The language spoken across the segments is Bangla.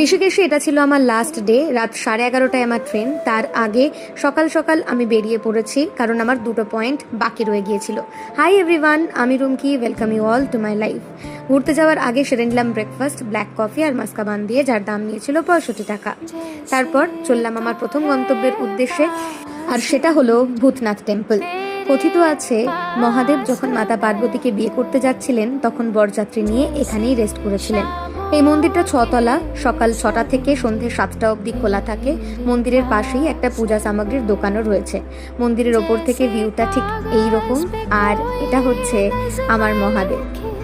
ঋষিকেশে এটা ছিল আমার লাস্ট ডে। রাত 11:30টায় আমার ট্রেন। তার আগে সকাল সকাল আমি বেরিয়ে পড়েছি, কারণ আমার 2টো পয়েন্ট বাকি রয়ে গিয়েছিল। হাই এভরিওয়ান, আমি Rumki, welcome you all to my life. ঘুরতে যাওয়ার আগে সেরে নিলাম ব্রেকফাস্ট, ব্ল্যাক কফি আর মাস্কাবান দিয়ে, যার দাম নিয়েছিল 65 টাকা। তারপর চললাম আমার প্রথম গন্তব্যের উদ্দেশ্যে, আর সেটা হলো ভূতনাথ টেম্পল। কথিত আছে মহাদেব যখন মাতা পার্বতীকে বিয়ে করতে যাচ্ছিলেন তখন বরযাত্রী নিয়ে এখানেই রেস্ট করেছিলেন। এই মন্দিরটা 6 তলা, সকাল 6টা থেকে সন্ধ্যে 7টা অবধি খোলা থাকে। মন্দিরের পাশেই একটা পূজা সামগ্রীর দোকানও রয়েছে। মন্দিরের ওপর থেকে ভিউটা ঠিক এই রকম, আর এটা হচ্ছে আমার মহাদেব।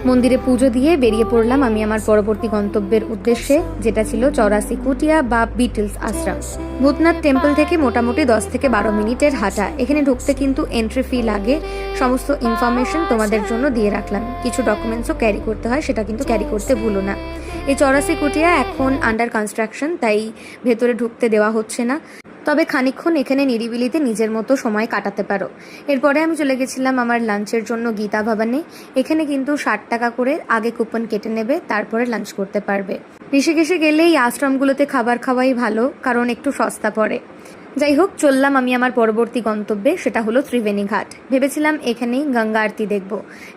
মন্দিরে পুজো দিয়ে বেরিয়ে পড়লাম আমি আমার পরবর্তী গন্তব্যের উদ্দেশ্যে, যেটা ছিল 84 কুটিয়া বা বিটলস আশ্রম। ভূতনাথ টেম্পল থেকে মোটামুটি 10 থেকে 12 মিনিটের হাঁটা। এখানে ঢুকতে কিন্তু এন্ট্রি ফি লাগে। সমস্ত ইনফরমেশন তোমাদের জন্য দিয়ে রাখলাম। কিছু ডকুমেন্টসও ক্যারি করতে হয়, সেটা কিন্তু ক্যারি করতে ভুলো না। এই 84 কুটিয়া এখন আন্ডার কনস্ট্রাকশন, তাই ভেতরে ঢুকতে দেওয়া হচ্ছে না। তবে খানিকক্ষণ এখানে নিরিবিলিতে নিজের মতো সময় কাটাতে পারো। এরপরে আমি চলে গেছিলাম আমার লাঞ্চের জন্য গীতা ভবনে। এখানে কিন্তু 60 টাকা করে আগে কুপন কেটে নেবে, তারপরে লাঞ্চ করতে পারবে। ঋষিকেশে গেলে এই আশ্রমগুলোতে খাবার খাওয়াই ভালো, কারণ একটু সস্তা পড়ে। যাই হোক, চললাম আমি আমার পরবর্তী গন্তব্যে, সেটা হলো ত্রিবেণী ঘাট। ভেবেছিলাম এখানেই গঙ্গা আরতি দেখব,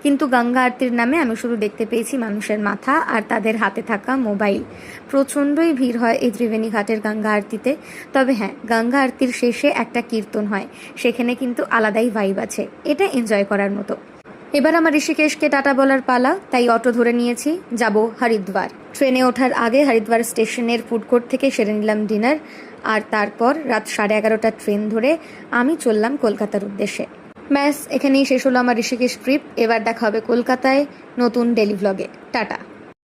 কিন্তু গঙ্গা আরতির নামে আমি শুধু দেখতে পেয়েছি মানুষের মাথা আর তাদের হাতে থাকা মোবাইল। প্রচণ্ডই ভিড় হয় এই ত্রিবেণী ঘাটের গঙ্গা আরতিতে। তবে হ্যাঁ, গঙ্গা আরতির শেষে একটা কীর্তন হয়, সেখানে কিন্তু আলাদাই ভাইব আছে, এটা এনজয় করার মতো। এবার আমার ঋষিকেশকে টাটা বলার পালা, তাই অটো ধরে নিয়েছি, যাব হরিদ্বার। ট্রেনে ওঠার আগে হরিদ্বার স্টেশনের ফুড কোর্ট থেকে সেরে নিলাম ডিনার, আর তারপর রাত 11:30টার ট্রেন ধরে আমি চললাম কলকাতার উদ্দেশ্যে। ব্যাস, এখানেই শেষ হলো আমার ঋষিকেশ ট্রিপ। এবার দেখা হবে কলকাতায় নতুন ডেলি ভ্লগে। টাটা।